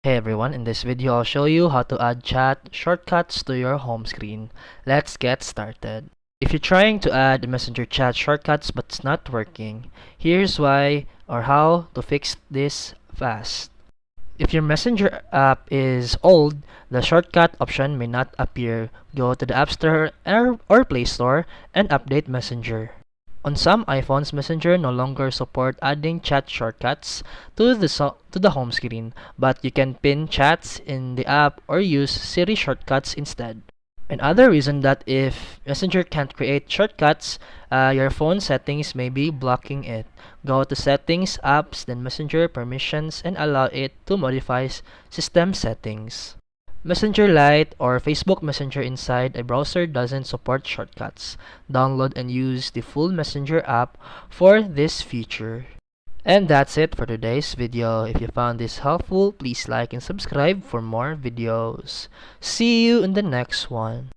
Hey everyone, in this video I'll show you how to add chat shortcuts to your home screen. Let's get started. If you're trying to add Messenger chat shortcuts but it's not working, here's why or how to fix this fast. If your Messenger app is old, the shortcut option may not appear. Go to the App Store or Play Store and update Messenger. On some iPhones, Messenger no longer support adding chat shortcuts to the home screen, but you can pin chats in the app or use Siri shortcuts instead. Another reason that if Messenger can't create shortcuts, your phone settings may be blocking it. Go to Settings, Apps, then Messenger Permissions, and allow it to modify system settings. Messenger Lite or Facebook Messenger inside a browser doesn't support shortcuts. Download and use the full Messenger app for this feature. And that's it for today's video. If you found this helpful, please like and subscribe for more videos. See you in the next one.